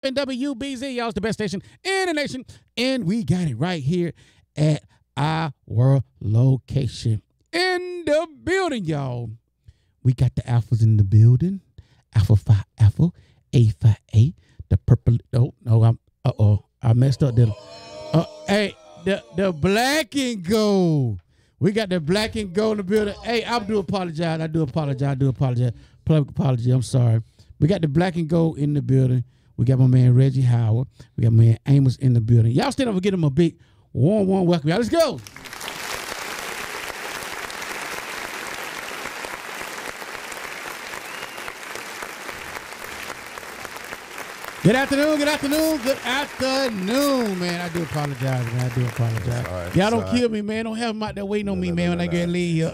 And WBZ, y'all, is the best station in the nation. And we got it right here at our location. In the building, y'all. We got the alphas in the building. Alpha Phi Alpha, A Phi A, the purple. I messed up. Hey, the black and gold. We got the black and gold in the building. Hey, I do apologize. Public apology. I'm sorry. We got the black and gold in the building. We got my man Reggie Howard. We got my man Amos in the building. Y'all stand up and give him a big, warm welcome. Y'all, let's go. Good afternoon, man. I do apologize, man. Right, y'all don't kill me, man. Don't have them out there waiting on me, man, when I get leave.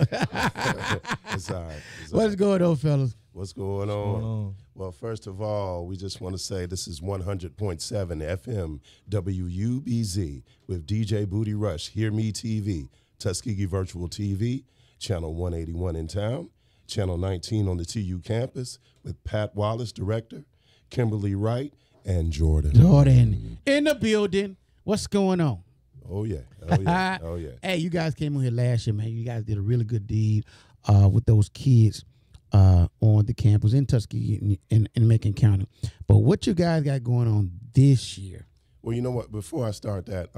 It's all right. What's going on, fellas? What's going on? Well, first of all, we just want to say this is 100.7 FM WUBZ with DJ Booty Rush, Hear Me TV, Tuskegee Virtual TV, Channel 181 in town, Channel 19 on the TU campus with Pat Wallace, director, Kimberly Wright, and Jordan in the building. What's going on? Oh yeah. Hey, you guys came on here last year, man. You guys did a really good deed with those kids on the campus in Tuskegee in Macon County. But what you guys got going on this year? Well, you know what? Before I start that,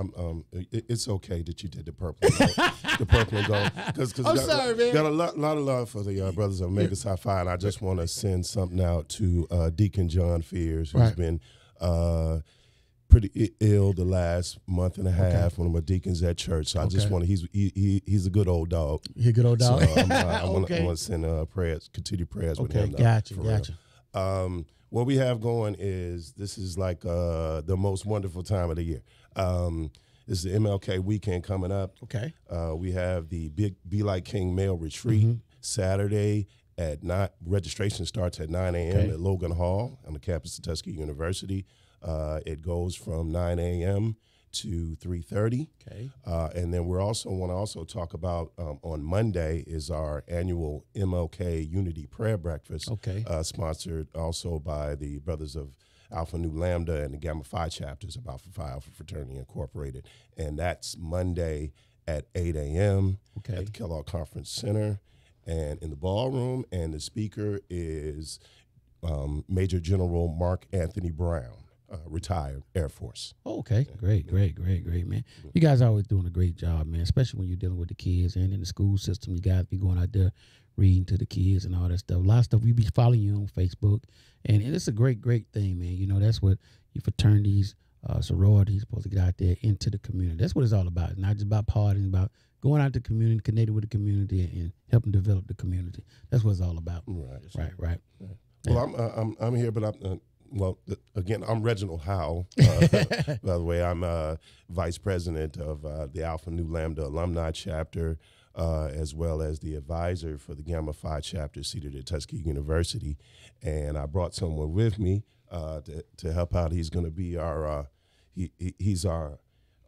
it's okay that you did the purple, the purple and gold. I'm sorry, man. Got a lot of love for the brothers of Omega Psi Phi, and I just want to send something out to Deacon John Fears, who's been pretty ill the last month and a half. One of my deacons at church. So I just want to. He's a good old dog. He's a good old dog. So I want to send prayers, continued prayers with him. Gotcha. What we have going is this is like the most wonderful time of the year. This is the MLK weekend coming up. Okay. We have the Big Be Like King Male Retreat Saturday at 9. Registration starts at 9 a.m. at Logan Hall on the campus of Tuskegee University. It goes from 9 a.m. to 3:30. Okay. And then we want to talk about on Monday is our annual MLK Unity Prayer Breakfast. Okay. Sponsored also by the Brothers of Alpha Nu Lambda and the Gamma Phi chapters of Alpha Phi Alpha Fraternity Incorporated. And that's Monday at 8 a.m. at the Kellogg Conference Center and in the ballroom. And the speaker is Major General Mark Anthony Brown. Retired Air Force. Oh, okay. Great, man. You guys are always doing a great job, man, especially when you're dealing with the kids and in the school system. You guys be going out there reading to the kids and all that stuff. A lot of stuff we be following you on Facebook, and it's a great thing, man. You know, that's what your fraternities, sororities supposed to get out there into the community. That's what it's all about. It's not just about partying, it's about going out to the community, connecting with the community, and helping develop the community. That's what it's all about. Right. Well, I'm here, but I'm Reginald Howell. By the way, I'm vice president of the Alpha Nu Lambda alumni chapter, as well as the advisor for the Gamma Phi chapter seated at Tuskegee University. And I brought someone with me to help out. He's going to be he's our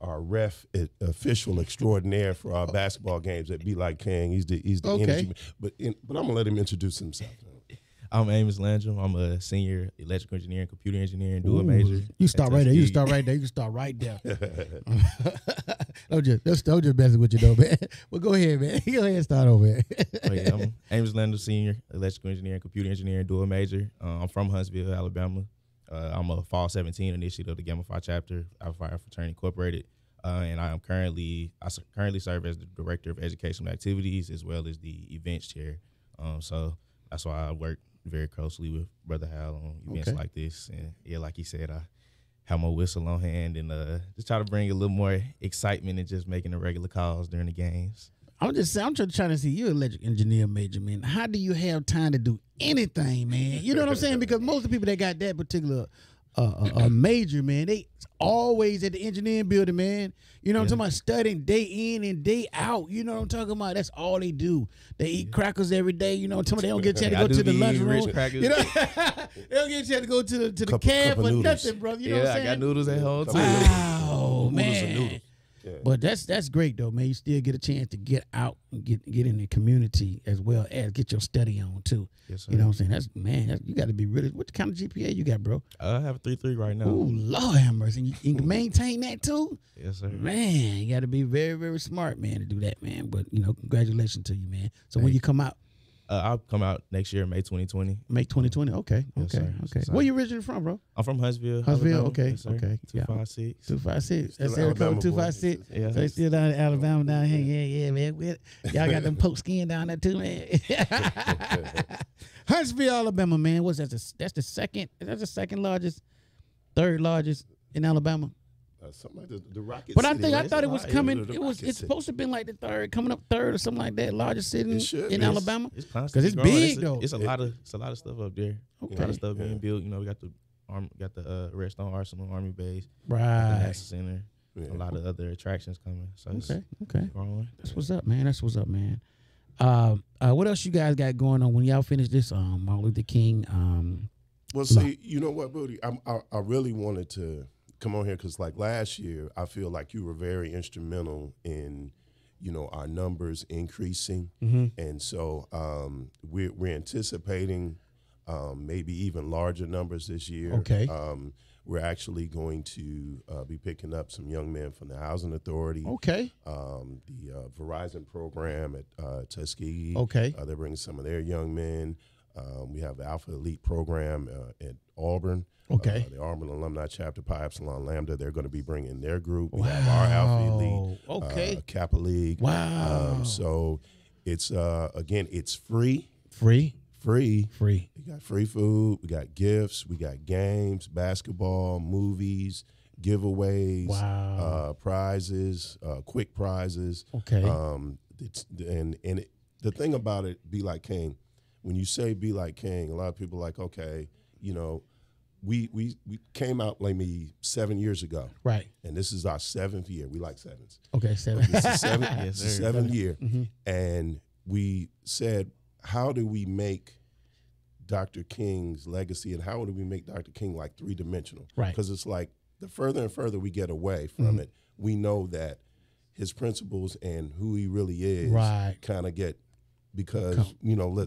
ref official extraordinaire for our basketball games at Be Like King. He's the energy. But I'm gonna let him introduce himself. I'm Amos Landrum. I'm a senior electrical engineering, computer engineering, dual major. You start right there. You can start right there. Don't just messing with you though, man. Well, go ahead, man. Go ahead and start over. I'm Amos Landrum, senior electrical engineering, computer engineering, dual major. I'm from Huntsville, Alabama. I'm a Fall 17 initiate of the Gamma Phi chapter, Alpha Phi Fraternity Incorporated, and I currently serve as the director of educational activities as well as the events chair. So that's why I work very closely with Brother Hal on events like this. And yeah, like he said, I have my whistle on hand and just try to bring a little more excitement than just making the regular calls during the games. I'm trying to see you, electric engineer major, man. How do you have time to do anything, man? You know what I'm saying? Because most of the people that got that particular major, man, they always at the engineering building, man. You know what I'm talking about? Studying day in and day out. You know what I'm talking about? That's all they do. They eat crackers every day. You know what I'm talking about? They don't get a chance to go to the lunchroom. You know? They don't get a chance to go to the camp or nothing, brother. You know what I'm saying? I got noodles at home too. Wow, man. But that's great though, man. You still get a chance to get out and get in the community as well as get your study on too. Yes, sir. You know what I'm saying? You got to be really. What kind of GPA you got, bro? I have a 3.3 right now. Ooh, Lord have mercy. And you can maintain that too. Yes, sir. Man, you got to be very, very smart, man, to do that, man. But congratulations to you, man. So when you come out, I'll come out next year, May 2020. May 2020. Okay, Yes, sir. okay. So- Where you originally from, bro? I'm from Huntsville. Huntsville, Alabama. okay, Yes, sir. okay, yeah. 256. 256. That's Still area code Alabama boy. 256. Yeah. So they still down in Alabama down here. Yeah, man. Y'all got them poke skin down there too, man. Huntsville, Alabama, man. What's that? That's the second. That's the second largest, third largest in Alabama. Something like the Rocket But City, I right? thought it was Yeah, coming. the It's Rocket City. supposed to have been like the third, coming up third or something like that. Largest city It should in be. Alabama. It's constantly it's growing. big, though. It's a lot of stuff up there. A lot Okay. of stuff Yeah. being built. You know, we got the Redstone Arsenal, Army Base, the Right. NASA Center, Yeah. a lot of other attractions coming. So it's Okay. growing. That's what's up, man. What else you guys got going on when y'all finish this? Martin Luther King. Well, see, you know what, Booty? I really wanted to come on here because, like last year, I feel like you were very instrumental in, our numbers increasing, and so we're anticipating maybe even larger numbers this year. Okay. We're actually going to be picking up some young men from the Housing Authority. Okay. The Verizon program at Tuskegee. Okay. They're bringing some of their young men. We have the Alpha Elite program at Auburn. Okay. The Auburn Alumni Chapter, Pi Epsilon Lambda, they're going to be bringing their group. We have our Alpha Elite. Okay. Kappa League. Wow. So it's, again, it's free. Free. Free. Free. We got free food. We got gifts. We got games, basketball, movies, giveaways, prizes, quick prizes. Okay. The thing about it, Be Like King, when you say Be Like King, a lot of people are like, okay, we came out like maybe 7 years ago, Right. and this is our 7th year. We like sevens. Okay. 7. This is seventh, Yes, this is sir. 7th year, and we said, how do we make Dr. King's legacy, and how do we make Dr. King like three-dimensional? Right. Because it's like the further and further we get away from it, we know that his principles and who he really is Right. kind of get, because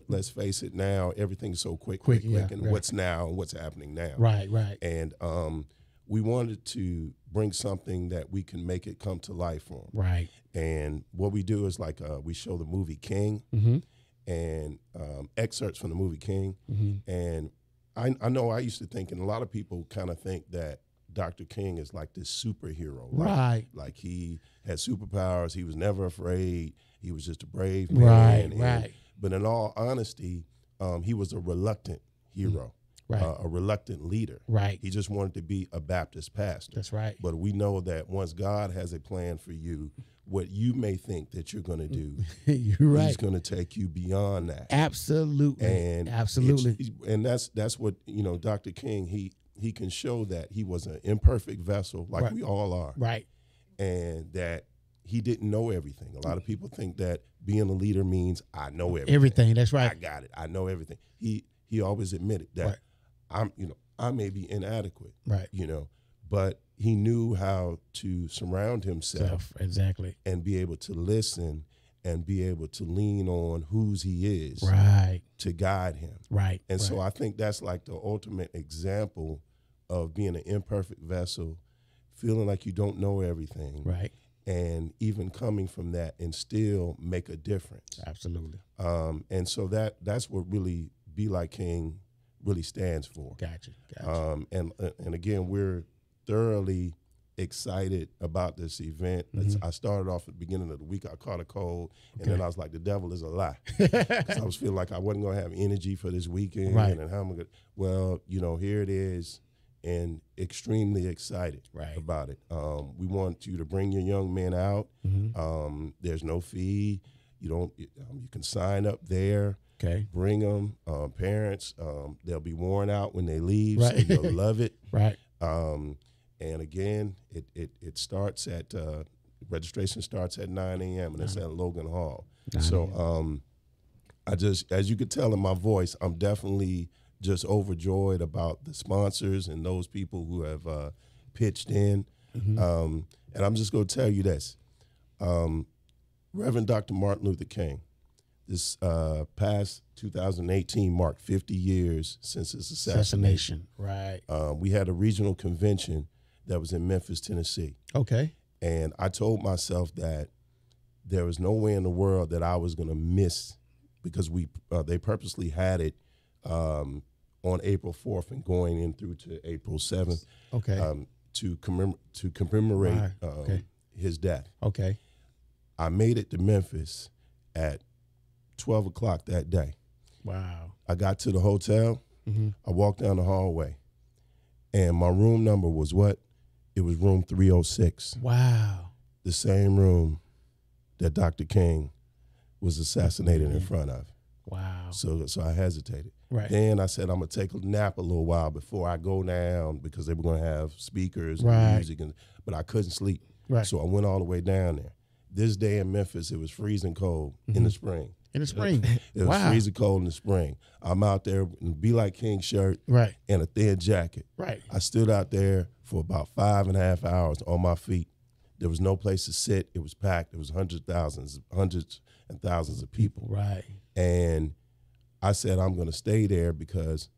let's face it, now everything's so quick, yeah, and right. what's now and what's happening now. Right. And we wanted to bring something that we can make it come to life for him. Right. And what we do is like we show the movie King and excerpts from the movie King. And I know I used to think, and a lot of people kind of think that Dr. King is like this superhero. Right. Like he had superpowers. He was never afraid. He was just a brave Right, man. right. But in all honesty, he was a reluctant hero, Right. a reluctant leader. Right. He just wanted to be a Baptist pastor. That's right. But we know that once God has a plan for you, what you may think that you're going to do, You're right. He's going to take you beyond that. Absolutely. And Absolutely. and that's what Dr. King, he can show that he was an imperfect vessel, like Right. we all are, Right. and that he didn't know everything. A lot of people think that being a leader means I know everything. Everything. That's right. I got it. I know everything. He always admitted that Right. I may be inadequate, Right. but he knew how to surround himself Exactly. and be able to listen and be able to lean on whose he is Right. to guide him. Right. And right. so I think that's like the ultimate example of being an imperfect vessel, feeling like you don't know everything, Right. and even coming from that and still make a difference. Absolutely. And so that's what really Be Like King really stands for. Gotcha. And again, we're thoroughly excited about this event. I started off at the beginning of the week. I caught a cold, and then I was like, the devil is a lie. 'Cause I was feeling like I wasn't going to have energy for this weekend. Right. And how am I going to? Well, here it is, and extremely excited Right. about it. We want you to bring your young men out. There's no fee. You can sign up there. Okay. Bring them, parents. They'll be worn out when they leave, Right. so you'll love it. Right. And again, it starts at registration starts at 9 a.m. and it's at Logan Hall. 9 So I just, as you could tell in my voice, I'm definitely just overjoyed about the sponsors and those people who have pitched in. And I'm just going to tell you this. Reverend Dr. Martin Luther King, this past 2018 marked 50 years since his assassination. Right. We had a regional convention that was in Memphis, Tennessee. Okay. And I told myself that there was no way in the world that I was going to miss, because they purposely had it on April 4th and going in through to April 7th. Okay. To commemorate Right. Okay. his death. Okay. I made it to Memphis at 12 o'clock that day. Wow. I got to the hotel. Mm-hmm. I walked down the hallway, and my room number was what? It was room 306, Wow. the same room that Dr. King was assassinated in front of. Wow. So I hesitated. Right. Then I said, I'm going to take a nap a little while before I go down, because they were going to have speakers Right. and music, but I couldn't sleep. Right. So I went all the way down there. This day in Memphis, it was freezing cold in the spring. In the spring. It was Wow. freezing cold in the spring. I'm out there in a Be Like King shirt Right. and a thin jacket. Right. I stood out there for about 5.5 hours on my feet. There was no place to sit. It was packed. It was hundreds and thousands of people. Right. And I said, I'm going to stay there because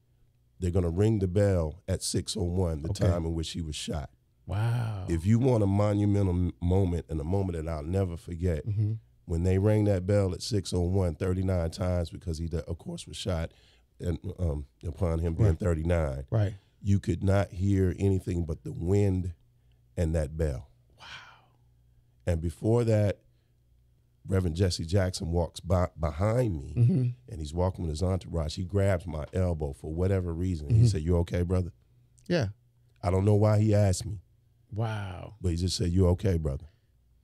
they're going to ring the bell at 6:01, the Okay. time in which he was shot. Wow. If you want a monumental moment, and a moment that I'll never forget, Mm-hmm. when they rang that bell at 6:01 39 times, because he, of course, was shot and upon him being Right. 39, Right. you could not hear anything but the wind and that bell. Wow. And before that, Reverend Jesse Jackson walks behind me, Mm-hmm. and he's walking with his entourage. He grabs my elbow for whatever reason. Mm-hmm. He said, "You okay, brother?" Yeah. I don't know why he asked me, Wow. but he just said, "You okay, brother?"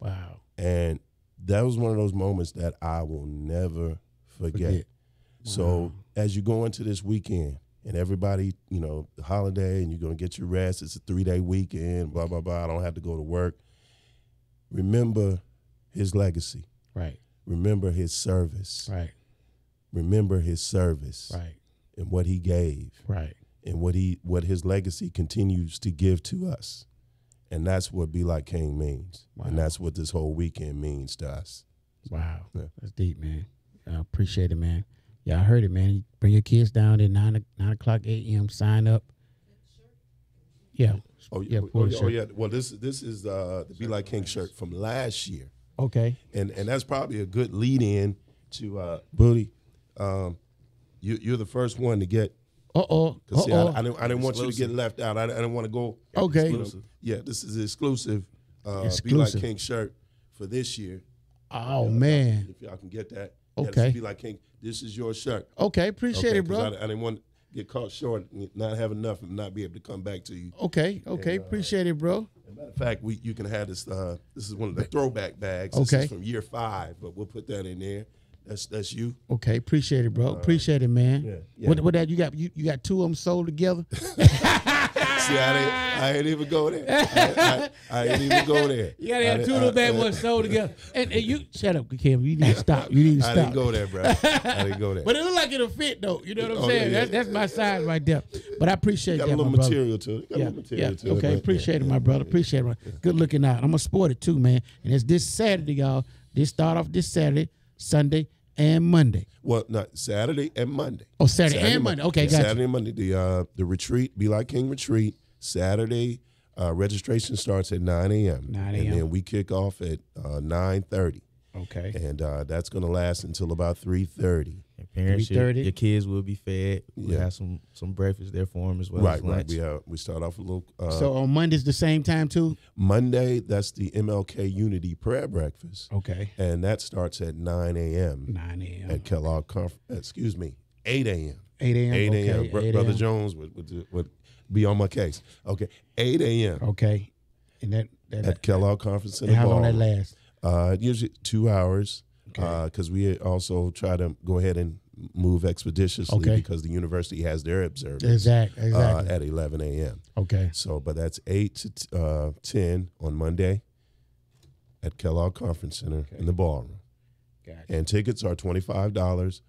Wow. And that was one of those moments that I will never forget. So Wow. as you go into this weekend, and everybody, the holiday, and you're going to get your rest, it's a 3-day weekend, blah, blah, blah, I don't have to go to work. Remember his legacy. Right. Remember his service. Right. Remember his service Right. and what he gave, Right. and what his legacy continues to give to us. And that's what Be Like King means. Wow. And that's what this whole weekend means to us. Wow. Yeah. That's deep, man. I appreciate it, man. Yeah, I heard it, man. Bring your kids down at 9 o'clock a.m. Sign up. Yeah. Yeah, for the shirt. yeah. Well, this is the Be Like King shirt from last year. Okay. And that's probably a good lead in to Booty. You're the first one to get. Uh-oh. Cause see, Uh-oh. I didn't want you to Exclusive. get left out. I didn't want to go. Okay. Yeah, this is the exclusive. Be Like Exclusive. King shirt for this year. Oh, man. If y'all can get that. Okay. Yeah, this Be Like King. This is your shirt. Okay. Appreciate it, 'Cause bro. I didn't want to get caught short, not have enough, and not be able to come back to you. Okay. Okay. Appreciate it, bro. As a matter of fact, you can have this. This is one of the throwback bags. Okay. This is from year 5, but we'll put that in there. That's you. Okay. Appreciate it, bro. Appreciate it, man. yeah. What that you got? You got 2 of them sold together? See, I ain't even go there. I ain't even go there. You gotta have 2 of them bad ones sold together. And you shut up, Kim. You need to stop. You need to I stop. didn't go there, bro. I didn't go there. But it look like it'll fit though. You know what I'm Oh, saying? yeah, yeah. That's my size right there. But I appreciate got that, a little my brother. material to it. Got a Yeah, little material yeah. to it. Okay, but, appreciate it, my brother. Appreciate it. Good looking out. I'm gonna sport it too, man. And it's this Saturday, y'all. This start off this Saturday, Sunday, and Monday. Well, not Saturday and Monday. Oh, Saturday and Monday. Okay, yeah, gotcha. Saturday and Monday. The retreat, Be Like King retreat. Saturday, registration starts at 9 a.m. 9 And a.m. then we kick off at 9:30. Okay. And that's going to last until about 3:30. And parents, your 3:30. kids will be fed. We'll Yeah. have some breakfast there for them as well Right, as right. lunch. We start off a little. So on Mondays the same time too? Monday, that's the MLK Unity Prayer Breakfast. Okay. And that starts at 9 a.m. 9 a.m. at Kellogg Conference. 8 a.m. 8 a.m. 8 a.m. Okay. 8 Brother a.m. Jones would be on my case. Okay, 8 a.m. Okay. And that at Kellogg Conference and Center. how long that lasts? Usually 2 hours, Okay. because we also try to go ahead and move expeditiously Okay. because the university has their observance Exactly. at 11 a.m. Okay. So, but that's 8 to 10 on Monday at Kellogg Conference Center in the ballroom. Gotcha. And tickets are $25.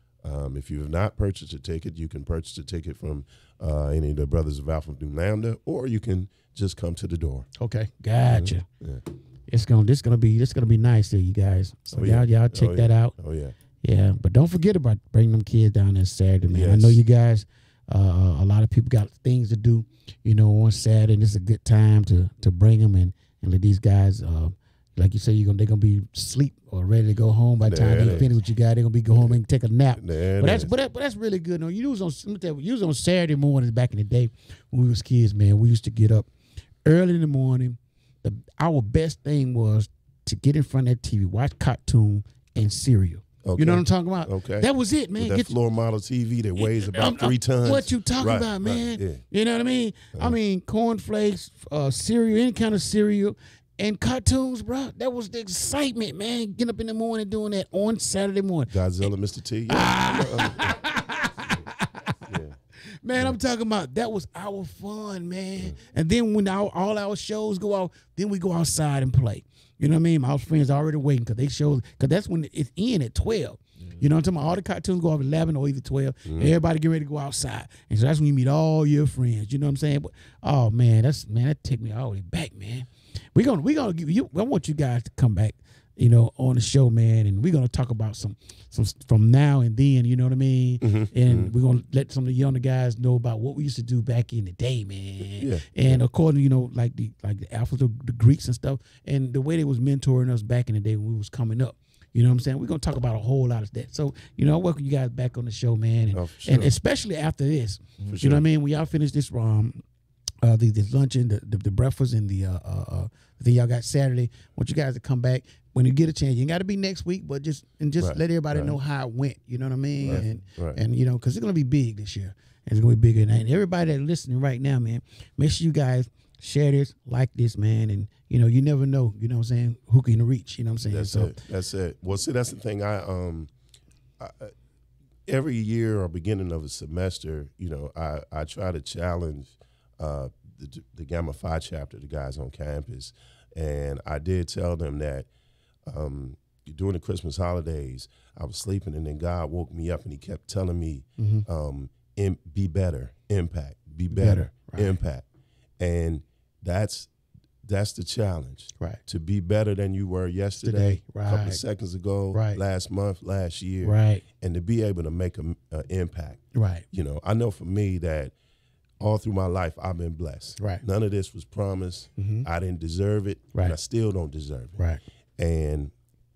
If you have not purchased a ticket, you can purchase a ticket from any of the Brothers of Alpha Nu Lambda, or you can just come to the door. Okay. Gotcha. Yeah. This gonna be nice there, you guys. So Oh, yeah. y'all check Oh, that yeah. out. Oh yeah. Yeah, but don't forget about bringing them kids down there Saturday, man. I Yes. know you guys. A lot of people got things to do, on Saturday. And it's a good time to bring them and let these guys, like you say, they're gonna be asleep or ready to go home by the time There they it finish what you got. They're gonna be go home and take a nap. There But it is. that's really good. No, you was on Saturday mornings back in the day when we was kids, man. We used to get up early in the morning. Our best thing was to get in front of that TV, watch cartoon and cereal. Okay. You know what I'm talking about? Okay. That was it, man. With that floor model TV that weighs about 3 tons. What you talking Right, about, man? right, yeah. You know what I mean? I mean, cornflakes, cereal, any kind of cereal, and cartoons, bro. That was the excitement, man. Getting up in the morning doing that on Saturday morning. Godzilla, Mr. T. Yeah. Man, I'm talking about that was our fun, man. And then when all our shows go out, then we go outside and play. You know what I mean? My friends are already waiting because that's when it's in at 12. You know what I'm talking about? All the cartoons go off at 11 or even 12. Everybody get ready to go outside. And so that's when you meet all your friends. You know what I'm saying? But, oh, man, that take me all the way back, man. We're gonna give you, I want you guys to come back, on the show, man, and we're gonna talk about some from now and then, you know what I mean? And we're gonna let some of the younger guys know about what we used to do back in the day, man. Yeah. And according, like the Alphas, the Greeks and stuff, and the way they was mentoring us back in the day when we was coming up. You know what I'm saying? We're gonna talk about a whole lot of that. So, I welcome you guys back on the show, man. And, Oh, for sure. and especially after this. For You know what I mean? When y'all finish this this luncheon, the breakfast, and the thing y'all got Saturday. I want you guys to come back when you get a chance. You ain't got to be next week, but just Right, let everybody right. know how it went. You know what I mean? Right, And right. and because it's gonna be big this year. And it's gonna be bigger. And everybody that's listening right now, man, make sure you guys share this, like this, man. And you never know. You know what I'm saying? Who can you reach? You know what I'm saying? That's it. Well, see, that's the thing. I every year or beginning of a semester, I try to challenge the Gamma Phi chapter, the guys on campus, and I did tell them that during the Christmas holidays, I was sleeping, and then God woke me up, and He kept telling me, "Be better, impact. Be better, right. impact," and that's the challenge. Right. To be better than you were yesterday, Today, a couple of right. seconds ago, Right. last month, last year, Right. and to be able to make an impact. Right. I know for me that all through my life I've been blessed. Right. None of this was promised. I didn't deserve it, Right. and I still don't deserve it. Right. And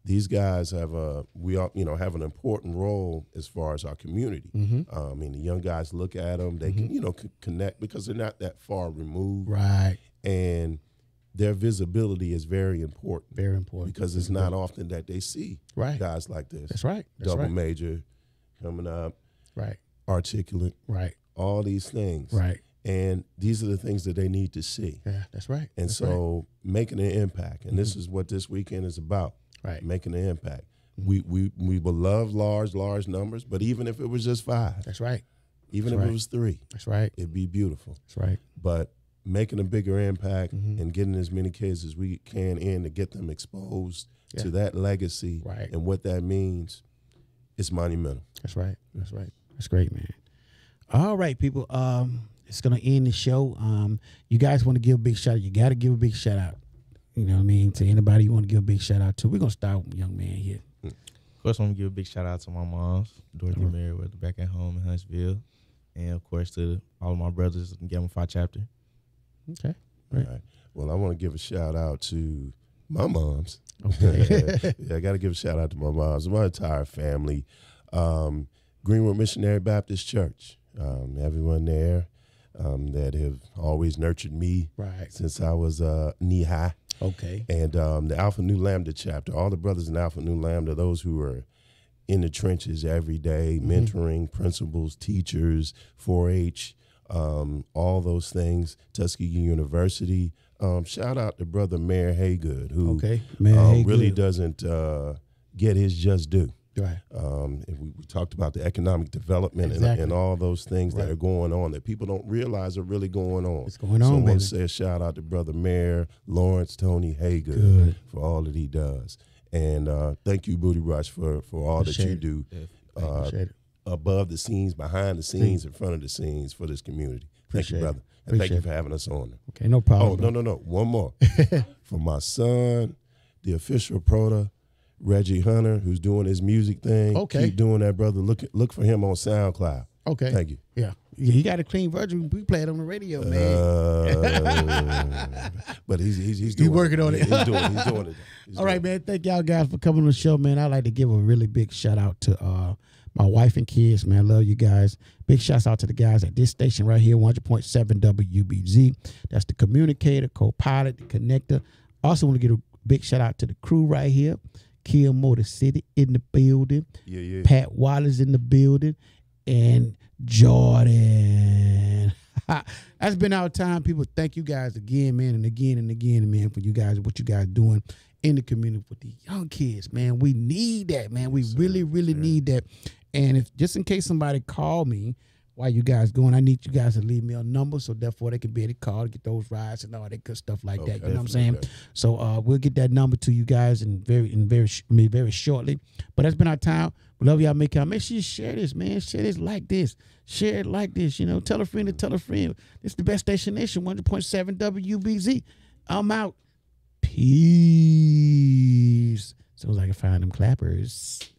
these guys have have an important role as far as our community. I mean, the young guys look at them; they can connect because they're not that far removed, Right. and their visibility is very important. Very important. Because it's not often that they see Right. guys like this. That's right. That's Double right. major, coming up, Right. articulate, Right. all these things. Right. And these are the things that they need to see. Yeah, that's right. And That's so making an impact, and this is what this weekend is about, Right. making an impact. We will love large numbers, but even if it was just 5, That's right. even That's if right. it was 3, That's right. it'd be beautiful. That's right. But making a bigger impact and getting as many kids as we can in to get them exposed to that legacy Right. and what that means, it's monumental. That's right. That's right. That's great, man. All right, people. It's gonna end the show. You guys want to give a big shout out? You got to give a big shout out. You know what I mean? To anybody you want to give a big shout out to. We're gonna start with young man here. Of course, I want to give a big shout out to my moms, Dorothy and Meriwether, back at home in Huntsville, and of course to all of my brothers in Gamma Phi chapter. Okay. All Right. right. Well, I want to give a shout out to my moms. Okay. Yeah, I got to give a shout out to my moms, my entire family. Greenwood Missionary Baptist Church, everyone there that have always nurtured me Right. since I was knee high. Okay. And the Alpha Nu Lambda chapter, all the brothers in Alpha Nu Lambda, those who are in the trenches every day, mentoring principals, teachers, 4-H, all those things, Tuskegee University. Shout out to Brother Mayor Haygood, who really doesn't get his just due. Right. And we talked about the economic development Exactly. and all those things that Right. are going on that people don't realize are really going on. It's going So I on, want baby. to say a shout out to Brother Mayor Lawrence Tony Haygood Good. for all that he does. And thank you, Booty Rush, for all that you Appreciate it. do Appreciate it. above the scenes, behind the scenes, in front of the scenes for this community. Thank Appreciate you, it. brother. And thank you Appreciate for having us on there. Okay. No problem. Oh, no. One more. For my son, the official prota, Reggie Hunter, who's doing his music thing. Okay. Keep doing that, brother. Look for him on SoundCloud. Okay. Thank you. Yeah. He got a clean version. We play it on the radio, man. But he's doing working on it. He's doing it. All right, man. Thank y'all guys for coming on the show, man. I'd like to give a really big shout out to my wife and kids, man. I love you guys. Big shouts out to the guys at this station right here, 100.7 WBZ. That's the communicator, co-pilot, the connector. Also want to give a big shout out to the crew right here. Kill Motor City in the building. Yeah. Pat Wallace in the building. And Jordan. That's been our time, people. Thank you guys again, man, and again, man, for you guys, what you guys doing in the community with the young kids, man. We need that, man. We really need that. And if just in case somebody call me while you guys going, I need you guys to leave me a number so therefore they can be able to call to get those rides and all that good stuff like that. You know what I'm saying? Okay. So we'll get that number to you guys very shortly. But that's been our time. We love y'all. Make sure you share this, man. Share this like this. Share it like this. You know, tell a friend to tell a friend. It's the best station nation, 100.7 WBZ. I'm out. Peace. Sounds like I can find them clappers.